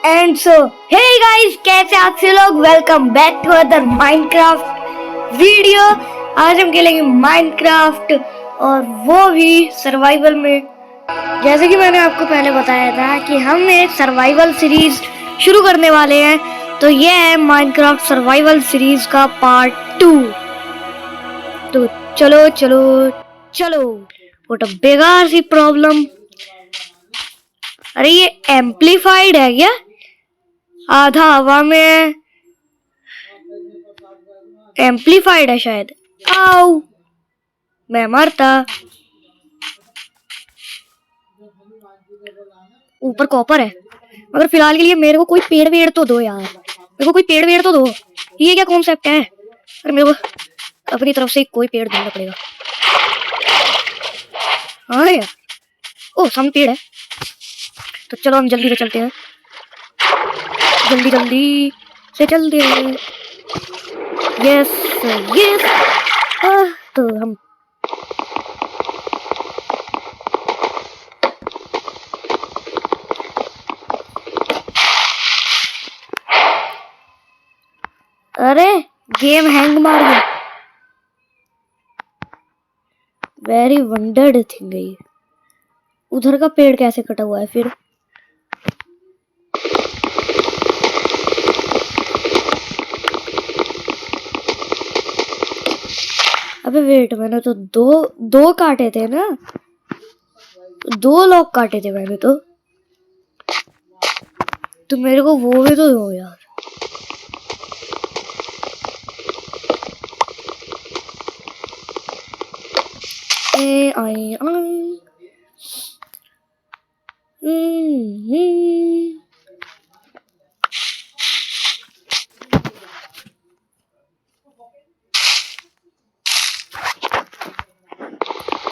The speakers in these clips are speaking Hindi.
एंड सो हे गाइस, कैसे आप से लोग। Welcome back to other Minecraft video. आज हम खेलेंगे माइनक्राफ्ट और वो भी सर्वाइवल में। जैसे कि मैंने आपको पहले बताया था कि हम एक सर्वाइवल सीरीज शुरू करने वाले हैं, तो ये है माइनक्राफ्ट सर्वाइवल सीरीज का पार्ट 2। तो चलो चलो चलो। व्हाट अ बेकार सी प्रॉब्लम। अरे ये एम्पलीफाइड है क्या? आधा हवा में एम्पलीफाइड है शायद। आओ, मैं मरता। ऊपर कॉपर है, मगर फिलहाल के लिए मेरे को कोई पेड़ वेड़ तो दो यार। मेरे को कोई पेड़ वेड़ तो दो। ये क्या कॉन्सेप्ट है? अरे मेरे को अपनी तरफ से कोई पेड़ ढूंढना पड़ेगा। हाँ यार, ओ सामने पेड़ है। तो चलो हम जल्दी से चलते हैं, जल्दी जल्दी से चलते हैं। Yes yes. तो हम अरे गेम हैंग मार गया। वेरी वंडर्ड थिंग है ये। उधर का पेड़ कैसे कटा हुआ है फिर? अबे वेट, मैंने तो दो काटे थे ना। 2 लोग काटे थे मैंने तो मेरे को वो भी तो दो यार। ए आई आई।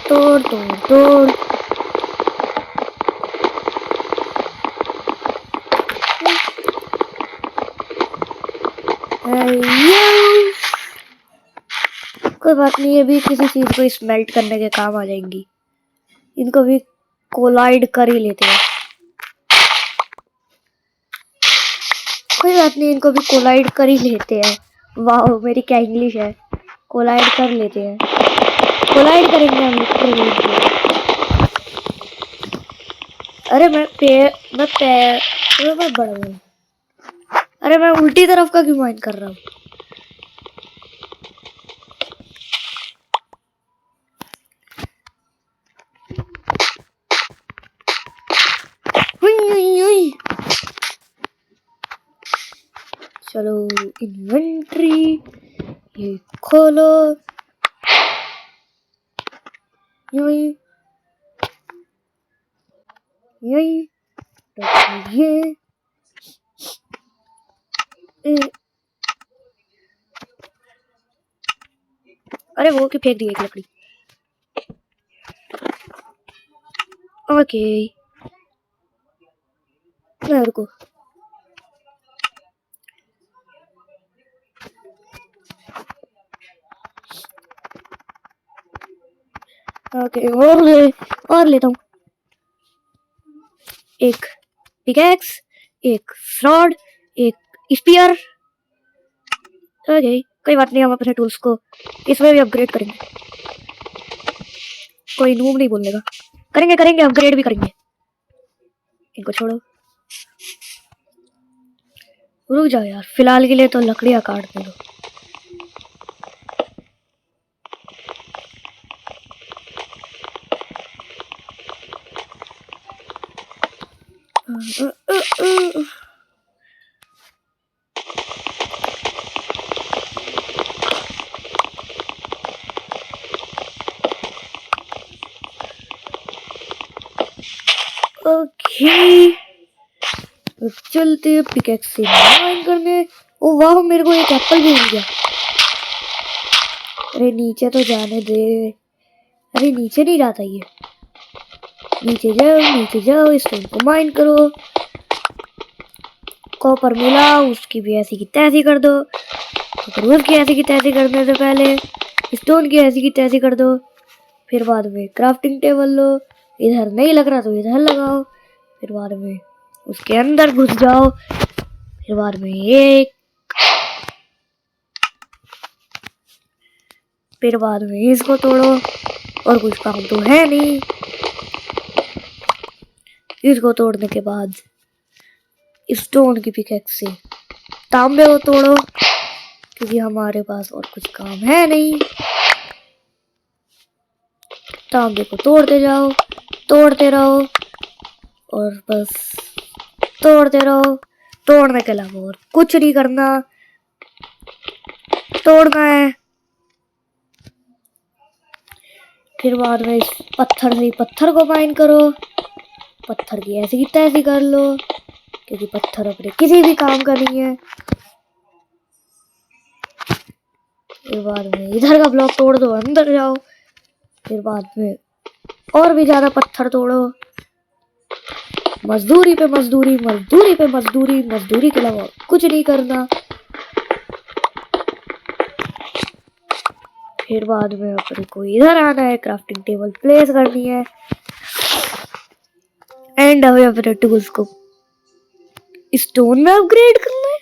तोड़ तोड़ तोड़। कोई बात नहीं, ये भी किसी चीज को स्मेल्ट करने के काम आ जाएंगी। इनको भी कोलाइड कर ही लेते हैं। कोई बात नहीं, इनको भी कोलाइड कर ही लेते हैं। वाह, मेरी क्या इंग्लिश है। कोलाइड कर लेते हैं, कोलाइड करेंगे हम लिटरली। अरे मैं बढ़ गई। अरे मैं उल्टी तरफ का क्यों माइंड कर रहा हूँ? चलो इन्वेंटरी ये खोलो। यही यही ये अरे वो क्यों फेंक दी एक लकड़ी? ओके मेरे को ओके और लेता हूँ। एक पिकैक्स, एक फ्रॉड, एक स्पीयर। ओके कोई बात नहीं, हम अपने टूल्स को इसमें भी अपग्रेड करेंगे। कोई नूब नहीं बोलेगा। करेंगे करेंगे, अपग्रेड भी करेंगे। इनको छोड़ो, रुक जाओ यार, फिलहाल के लिए तो लकड़ियाँ काट दे दो। ओके चलते हैं पिकैक्स से माइन करने। ओ वाह, मेरे को एक एप्पल भी मिल गया। अरे नीचे तो जाने दे। अरे नीचे नहीं जाता ये। नीचे जाओ, स्टोन को माइन करो। कॉपर मिला, उसकी भी ऐसी की तैसी कर दो। उसकी ऐसी की तैसी करने से पहले स्टोन की ऐसी की तैसी कर दो। फिर बाद में क्राफ्टिंग टेबल लो। इधर नहीं लग रहा तो इधर लगाओ। फिर बाद में उसके अंदर घुस जाओ। फिर बाद में एक, फिर बाद में इसको तोड़ो, और कुछ काम तो है नहीं। इसको तोड़ने के बाद स्टोन की पिकैक्स से तांबे को तोड़ो, क्योंकि हमारे पास और कुछ काम है नहीं। तांबे को तोड़ते जाओ, तोड़ते रहो, और बस तोड़ते रहो। तोड़ने के अलावा और कुछ नहीं करना, तोड़ना है। फिर बाद में इस पत्थर से पत्थर को माइन करो। पत्थर की ऐसी की तैसी कर लो, क्योंकि पत्थर अपने किसी भी काम का नहीं है। फिर बाद में इधर का ब्लॉक तोड़ दो, अंदर जाओ। फिर बाद में और भी ज्यादा पत्थर तोड़ो। मजदूरी पे मजदूरी, मजदूरी पे मजदूरी, मजदूरी के अलावा कुछ नहीं करना। फिर बाद में अपने को इधर आना है, क्राफ्टिंग टेबल प्लेस करनी है, एंड हमें अपने टूल्स को स्टोन में अपग्रेड करना है।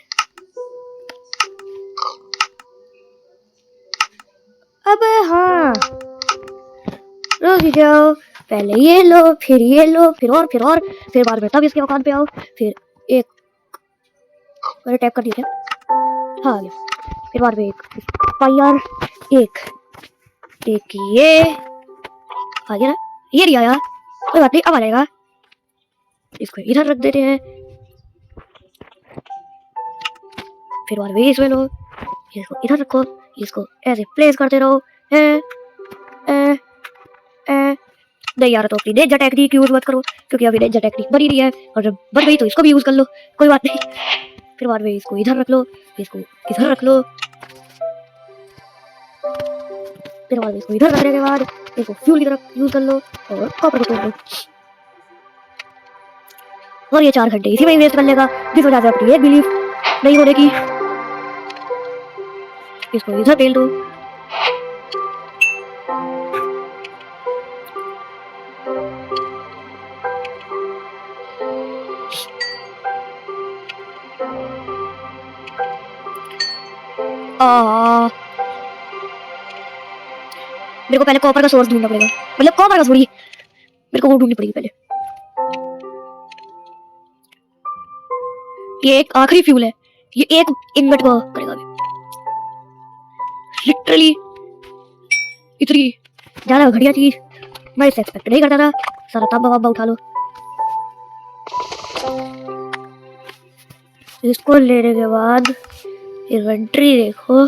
अबे हाँ, रुक जाओ, पहले ये लो, फिर ये लो, फिर और, फिर बाद में तब इसके औकात पे आओ। फिर एक, मैंने टैप कर दिया क्या? हाँ आ गया। फिर बाद में एक फायर, एक ये आ गया ना, ये नहीं आया, कोई बात नहीं, अब आ जाएगा। इसको इधर रख देते हैं। फिर बाद में इसमें लो, इसको इधर रखो, इसको ऐसे प्लेस करते रहो। नहीं यार, तो अपनी डेंजर टेक्निक यूज मत करो, क्योंकि अभी डेंजर टेक्निक बनी रही है, और जब बन गई तो इसको भी यूज कर लो, कोई बात नहीं। फिर बाद में इसको इधर रख लो, इसको इधर रख लो। फिर बाद में इसको इधर रखने के बाद इसको फ्यूल की तरफ यूज कर लो, और कॉपर को तोड़ लो। और ये 4 घंटे इसी में वेस्ट कर लेगा, जिस वजह से अपनी एक बिलीफ नहीं होने की। इसको इधर फेल दो। मेरे को पहले कॉपर का सोर्स ढूंढना पड़ेगा, मतलब कॉपर का सॉरी, मेरे को वो ढूंढनी पड़ेगी पहले। ये एक आखिरी फ्यूल है, ये एक इन्वर्ट को करेगा अभी। लिटरली इतनी ज्यादा घटिया चीज मैं इससे एक्सपेक्ट नहीं करता था। सारा तांबा वांबा उठा लो। इसको लेने के बाद इन्वेंटरी देखो,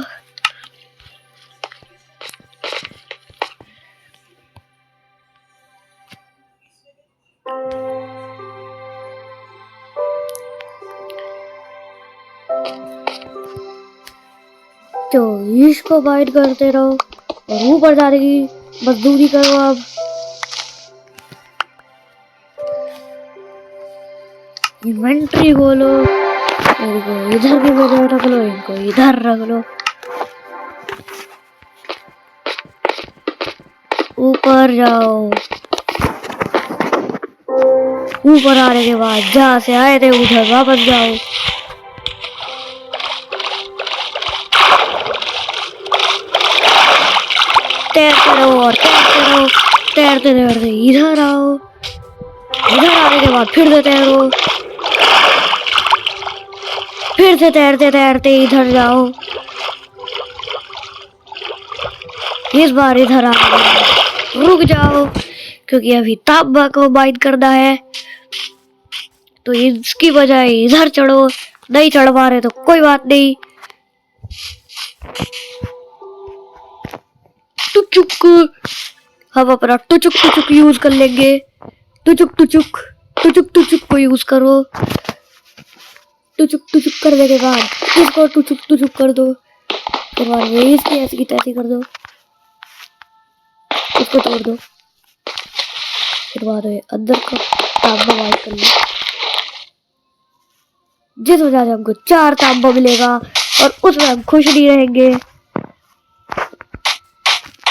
तो इसको बाइट करते रहो, और ऊपर जाने की मजदूरी करो। अब इन्वेंटरी खोलो, इनको इधर भी बजा रख लो, इनको इधर रख लो। ऊपर जाओ, ऊपर आने के बाद जहाँ से आए थे उधर वापस जाओ। तैरते रहो और तैरते रहो, तैरते तैरते इधर आओ। इधर आने के बाद फिर से तैरो, फिर से तैरते तैरते इधर जाओ। इस बार इधर आने रुक जाओ, क्योंकि अभी तांबा को बाइट करना है, तो इसकी बजाय इधर चढ़ो। नहीं चढ़ पा रहे तो कोई बात नहीं। टुचुक, हम अपना टुचुक टुचुक यूज कर लेंगे। टुचुक टुचुक, टुचुक टुचुक को यूज करो। टुचुक टुचुक करने के बाद इसको टुचुक टुचुक कर दो। फिर बाद में इसकी ऐसी की तैसी कर दो, इसको तोड़ दो। फिर बाद में अंदर का तांबा वाइट कर लो, जिस वजह से हमको 4 तांबा मिलेगा, और उसमें हम खुश नहीं रहेंगे।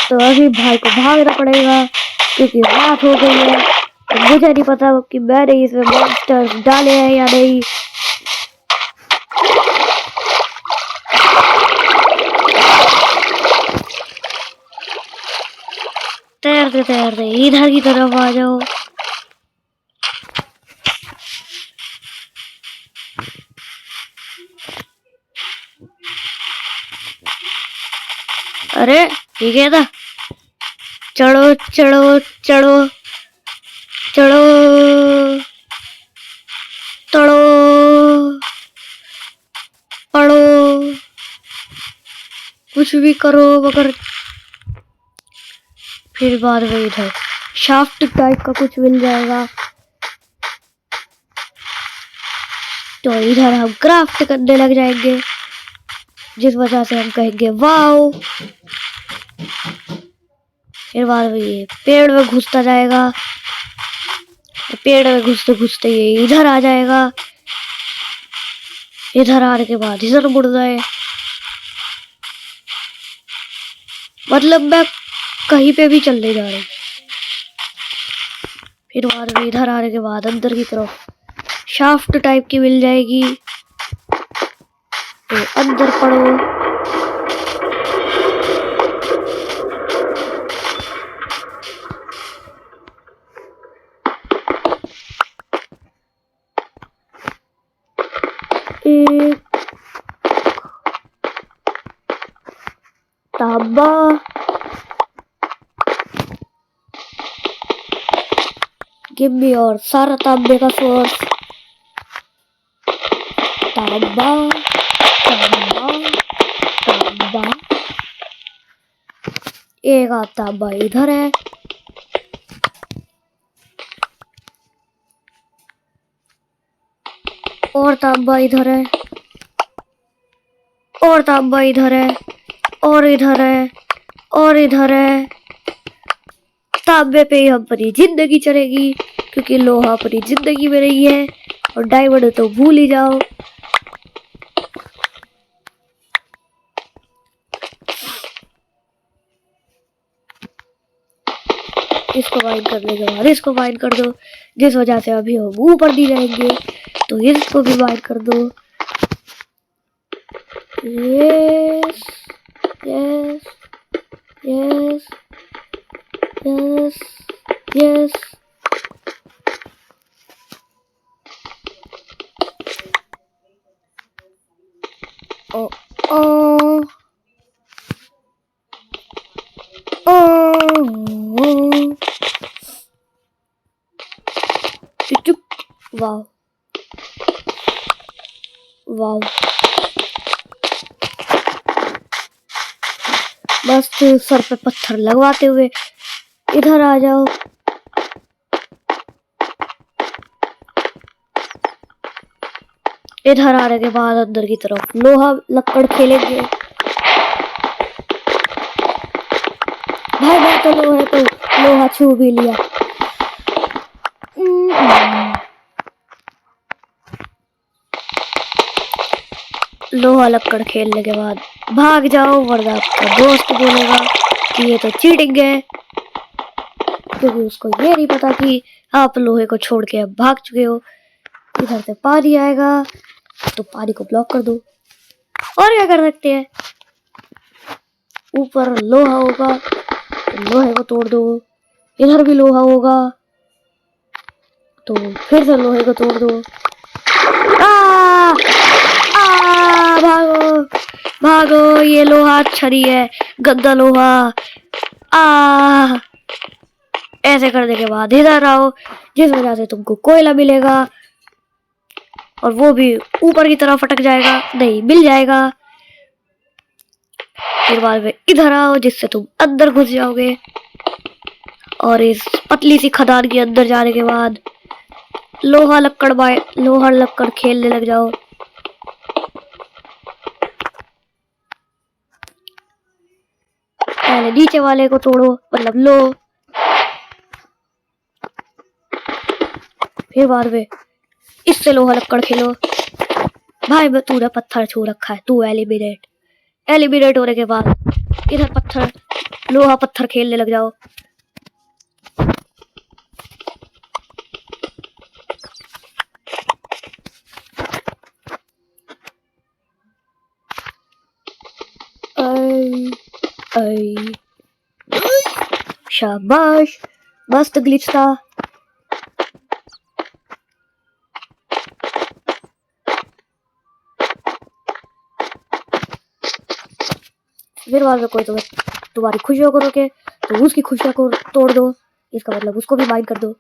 तो अभी भाई को भागना पड़ेगा, क्योंकि रात हो गई है मुझे नहीं पता कि मैंने इसमें मॉन्स्टर्स डाले हैं या नहीं। तैरते तैरते इधर की तरफ आ जाओ। अरे ये क्या था? चढ़ो चढ़ो चढ़ो चढ़ो तड़ो पढ़ो, कुछ भी करो मगर फिर बाद में इधर शाफ्ट टाइप का कुछ मिल जाएगा। तो इधर हम क्राफ्ट करने लग जाएंगे, जिस वजह से हम कहेंगे वाओ। फिर बाद में ये पेड़ में घुसता जाएगा, पेड़ में घुसते घुसते ये इधर आ जाएगा। इधर आने के बाद इधर मुड़ गए, मतलब मैं कहीं पे भी चलने जा रही। फिर बाद में इधर आने के बाद अंदर की तरफ शाफ्ट टाइप की मिल जाएगी, तो अंदर पड़ो। एक तांबा, गिव मी और सारा तांबे का सोर्स। तांबा तांबा तांबा, एक तांबा इधर है, और तांबा इधर है, और तांबा इधर है, और इधर है, और इधर है। तांबे पे ही अपनी जिंदगी चलेगी, क्योंकि लोहा अपनी जिंदगी में नहीं है, और डायमंड तो भूल ही जाओ। इसको वाइंड करने के बाद इसको वाइंड कर दो, जिस वजह से अभी हम ऊपर नहीं रहेंगे। तो इसको भी वाइंड कर दो। Yes yes yes yes yes. Oh oh oh, wow wow, बस सर पे पत्थर लगवाते हुए इधर आ जाओ। इधर आने के बाद अंदर की तरफ लोहा लक्कड़ खेलेंगे। भाई मैं तो लोहे तो लोहा छू भी लिया। लोहा लक्कड़ खेलने के बाद भाग जाओ, वरना आपका दोस्त बोलेगा कि ये तो चीटिंग है, क्योंकि उसको ये नहीं पता कि आप लोहे को छोड़ के अब भाग चुके हो। इधर से पानी आएगा, तो पानी को ब्लॉक कर दो। और क्या कर सकते हैं, ऊपर लोहा होगा तो लोहे को तोड़ दो। इधर भी लोहा होगा तो फिर से लोहे को तोड़ दो। भागो भागो, ये लोहा छरी है, गंदा लोहा। ऐसे करने के बाद इधर आओ, जिस वजह से तुमको कोयला मिलेगा, और वो भी ऊपर की तरफ अटक जाएगा, नहीं मिल जाएगा। फिर बाद में इधर आओ, जिससे तुम अंदर घुस जाओगे, और इस पतली सी खदान के अंदर जाने के बाद लोहा लक्कड़ खेलने लग जाओ। पहले नीचे वाले को तोड़ो, मतलब लो, फिर बाद में इससे लोहा लक्कड़ खेलो। भाई मैं तूने पत्थर छू रखा है, तू एलिमिनेट होने के बाद इधर पत्थर लोहा पत्थर खेलने लग जाओ। आई शाबाश, मस्त ग्लिच था। फिर बाद में कोई तुम्हारी खुशियों को रोके तो उसकी खुशियों को तोड़ दो, इसका मतलब उसको भी माइंड कर दो।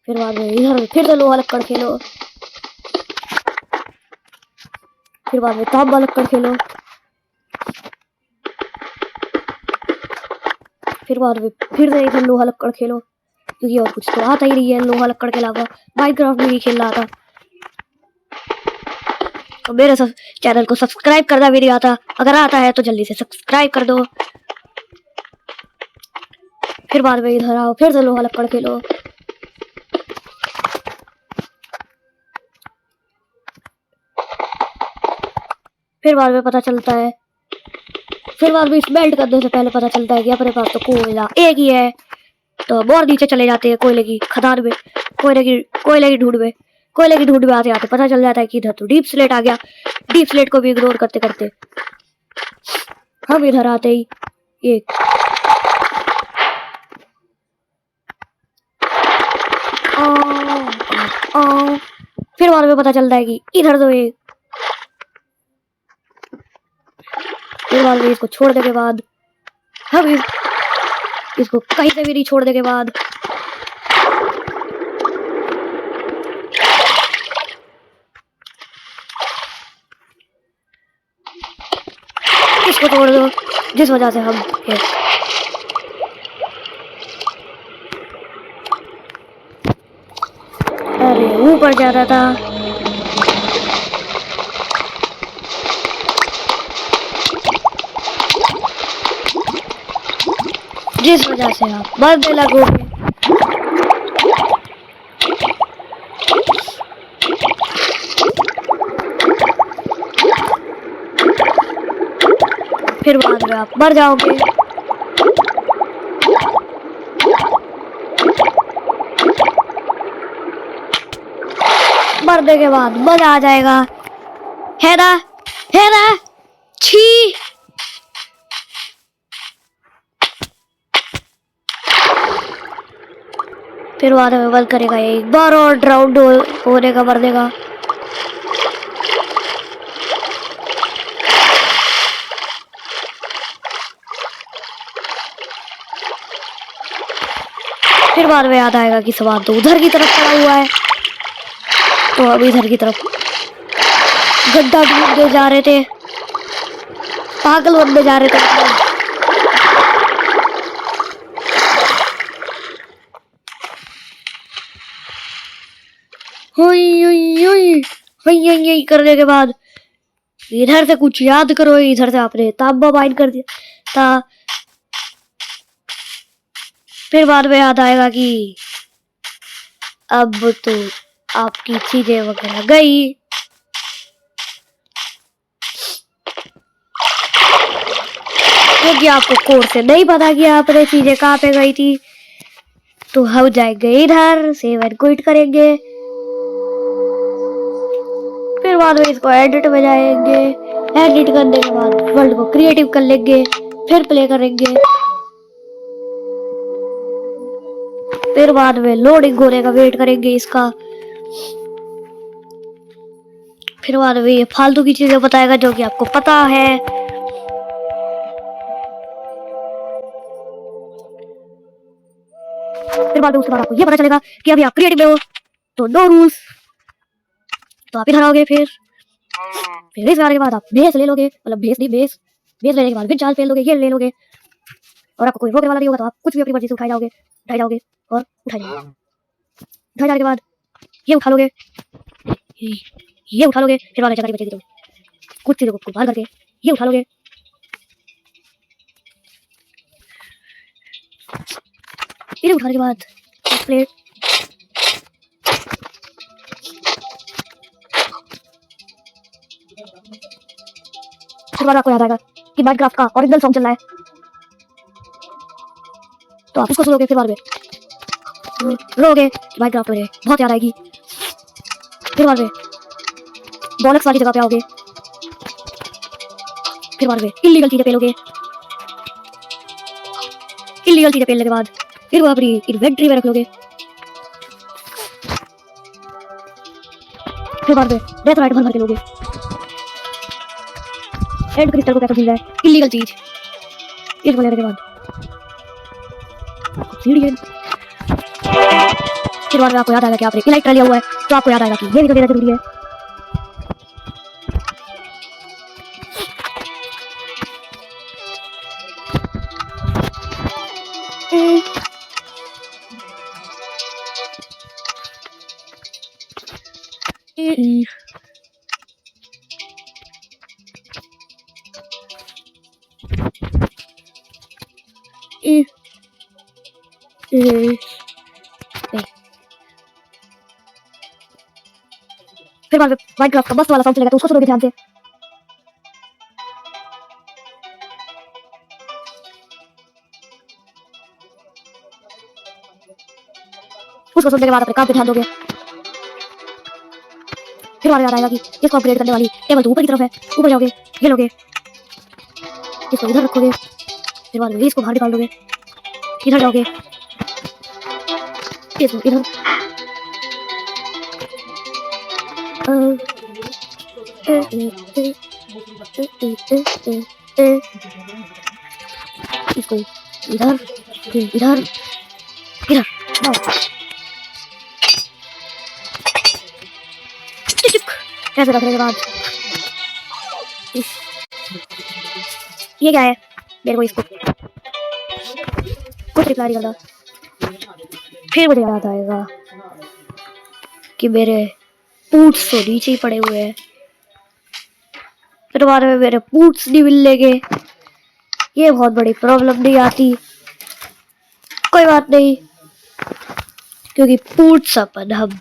फिर बाद में इधर फिर से लोहा लक्कड़ खेलो, फिर बाद में तांबा लक्कड़ खेलो, फिर बाद में फिर से इधर लोहा लक्कड़ खेलो, क्योंकि और कुछ तो आता ही नहीं है लोहा लक्कड़ के अलावा। माइनक्राफ्ट में ही खेल रहा था। तो मेरे चैनल को सब्सक्राइब करना भी नहीं आता, अगर आता है तो जल्दी से सब्सक्राइब कर दो। फिर बाद में इधर आओ, फिर से लोहा लक्कड़ खेलो, फिर बाद में पता चलता है, फिर बाद में स्मेल्ट करने से पहले पता चलता है कि अपने पास तो कोयला एक ही है। तो और नीचे चले जाते हैं कोयले की खदान में, कोयले की ढूंढ में आते आते पता चल जाता है कि इधर तो डीप स्लेट आ गया। डीप स्लेट को भी इग्नोर करते करते हम इधर आते ही एक फिर बाद में पता चलता है कि इधर तो एक, फिर बाद में इसको छोड़ने के बाद हम इसको कहीं से भी नहीं छोड़ने के बाद इसको तोड़ दो, जिस वजह से हम अरे ऊपर जा रहा था। जिस वजह से आप मरने लगोगे। फिर बाद में आप मर जाओगे। मरने के बाद मजा आ जाएगा, है ना? छी। फिर बाद में बंद करेगा एक बार और ड्राउंड होने का, मरने का। फिर बाद में याद आएगा कि सवाल तो उधर की तरफ पड़ा हुआ है, तो अब इधर की तरफ गड्ढा ढूंढने जा रहे थे, पागल बनने जा रहे थे। हुई करने के बाद इधर से कुछ याद करो, इधर से आपने तांबा माइन कर दिया था। फिर बाद में याद आएगा कि अब तो आपकी चीजें वगैरह गई। क्योंकि आपको कोड से नहीं पता कि आपने चीजें कहाँ पे गई थी, तो हम जाएंगे इधर, सेव एंड क्विट करेंगे। फिर बाद में इसको एडिट में जाएंगे, एडिट करने के बाद वर्ल्ड को क्रिएटिव कर लेंगे, फिर प्ले करेंगे। फिर बाद में लोडिंग होने का वेट करेंगे इसका। फिर बाद में ये फालतू की चीजें बताएगा जो कि आपको पता है। फिर बाद में उसके बाद आपको ये पता चलेगा कि अभी आप क्रिएटिव में हो, तो नो रूल्स। तो आप इधर आओगे, फिर इस आने के बाद आप बेस ले लोगे, मतलब बेस लेने के बाद फिर चाल फेल लोगे, ये ले लोगे, और आपको कोई रोकने वाला नहीं होगा। तो आप कुछ भी अपनी मर्जी से उठाए जाओगे और उठाए जाने के बाद ये उठा लोगे, फिर वाले जगह बचेगी, तो कुछ चीजों को बाहर करके ये उठा लोगे, इन्हें उठाने के बाद प्लेट फिर बाद आपको याद आएगा कि माइनक्राफ्ट का ओरिजिनल सॉन्ग चल रहा है, तो आप उसको सुनोगे। फिर बाद में रोगे, माइनक्राफ्ट में बहुत याद आएगी। फिर बाद में बॉलक्स वाली जगह पे आओगे, फिर बाद में इलीगल चीजें पेलोगे। इलीगल चीजें पेलने के बाद फिर वो अपनी इन्वेंट्री में रख लोगे। फिर बाद में डेथ राइट भर के लोगे। एंड क्रिस्टल को कैसे मिल जाए, इलीगल चीज। इसको लेने के बाद सीढ़ी है। फिर बाद में आपको याद आएगा कि आपने इलाइट्रा लिया हुआ है, तो आपको याद आएगा कि ये भी तो देना जरूरी है। फिर बाद में माइनक्राफ्ट का मस्त वाला साउंड चलेगा, तो उसको सुनोगे ध्यान से। उसको सुनने के बाद अपने काम पे ध्यान दोगे। फिर बाद में याद आएगा कि इसको अपग्रेड करने वाली टेबल तो ऊपर की तरफ है, ऊपर जाओगे, ये लोगे, इसको इधर रखोगे। फिर बाद में इसको बाहर निकाल दोगे, इधर जाओगे, इसको इधर इसको इधर इधर इधर ऐसे रखने के बाद ये क्या है, मेरे को इसको कुछ रिप्लाई नहीं करना। फिर मुझे याद आएगा कि मेरे बूट्स तो नीचे ही पड़े हुए हैं। फिर बाद में मेरे बूट्स नहीं मिलेंगे, ये बहुत बड़ी प्रॉब्लम नहीं आती। कोई बात नहीं, क्योंकि बूट्स अपन हम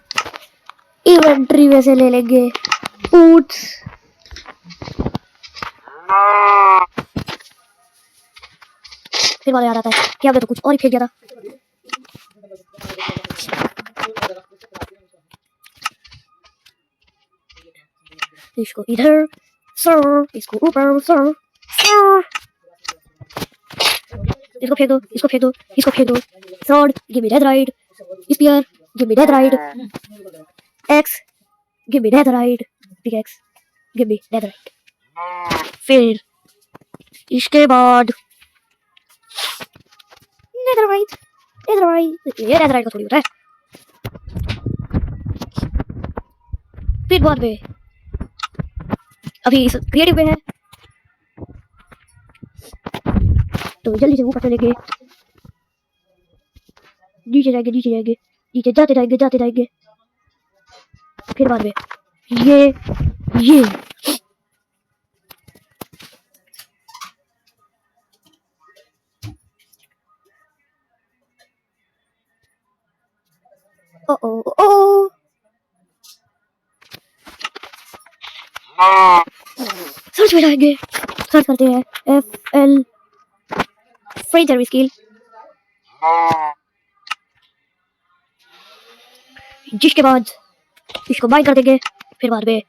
इन्वेंट्री में से ले लेंगे। बूट्स फिर वाला याद आता है कि हमने तो कुछ और ही फेंक दिया था। इसको इधर सर, इसको ऊपर सर, सर। इसको फेंक दो, इसको फेंक दो, इसको फेंक दो। Sword give me netherite, spear give me netherite, axe give me netherite, pickaxe give me netherite. फिर इसके बाद नेथराइट, नेथराइट, ये नेथराइट का थोड़ी होता है। फिर बाद में अभी इस क्रिएटिव में है, तो जल्दी से ऊपर चलेंगे, नीचे जाएंगे, नीचे जाएंगे, नीचे जाते जाएंगे, जाते जाएंगे। फिर बाद में ये ओ ओ ओ सर्च में जाएंगे, सर्च करते हैं FL फ्री सर्विस स्किल, जिसके बाद इसको बाय कर देंगे। फिर बाद में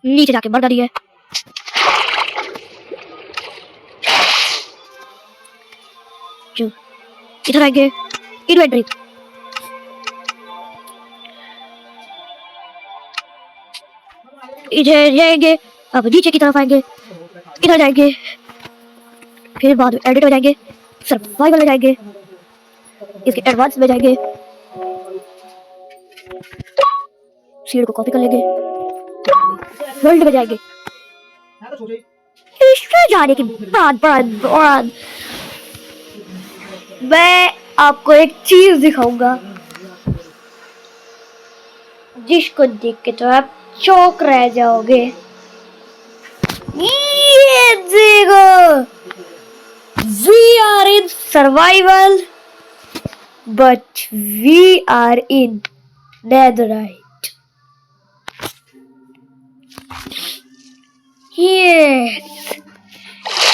नीचे जाके मर डाली है, जो इधर आएंगे इन्वेंट्री, इधर जाएंगे, अब नीचे की तरफ आएंगे, इधर जाएंगे, फिर बाद में एडिट में जाएंगे, सर्वाइवल में जाएंगे, इसके एडवांस में जाएंगे, सीड को कॉपी कर लेंगे, वर्ल्ड में जाएंगे। इसमें जाने के बाद मैं आपको एक चीज दिखाऊंगा जिसको देख के तो आप चौंक रह जाओगे। ये देखो, we are in survival but we are in netherite।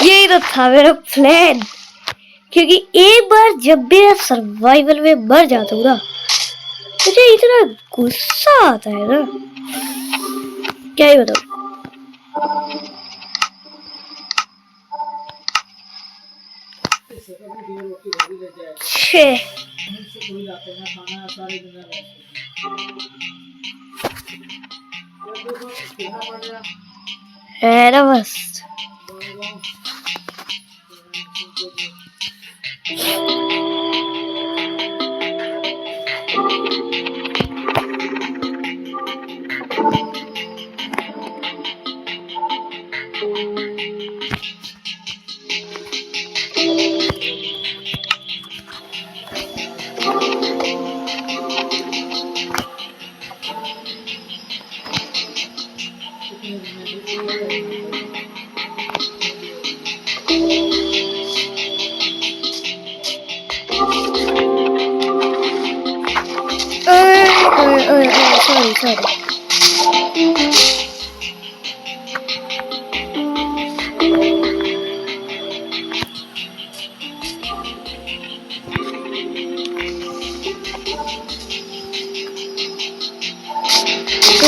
यही तो था मेरा प्लान, क्योंकि एक बार जब भी मैं सर्वाइवल में मर जाता हूँ ना, मुझे इतना गुस्सा आता है ना, क्या ही बताऊं। छः है ना बस। सॉरी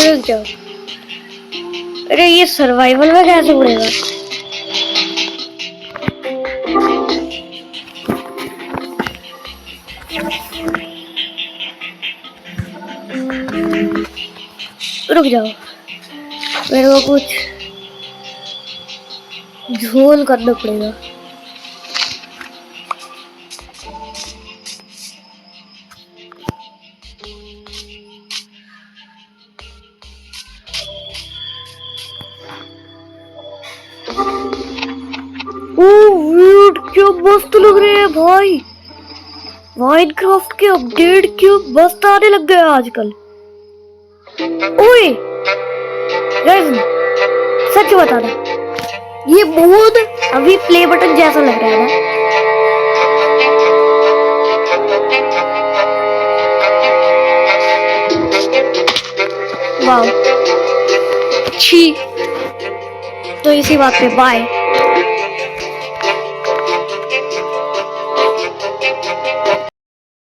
रुक जाओ। अरे ये सर्वाइवल में कैसे उड़ेगा? रुक जाओ, मेरे को कुछ झोल करना पड़ेगा। क्या मस्त लग रहे हैं भाई। माइनक्राफ्ट के अपडेट क्यों मस्त आने लग गए आजकल। ओए गाइस, सच बताना, ये मोड अभी प्ले बटन जैसा लग रहा है ना? वाह, छी। तो इसी बात पे बाय।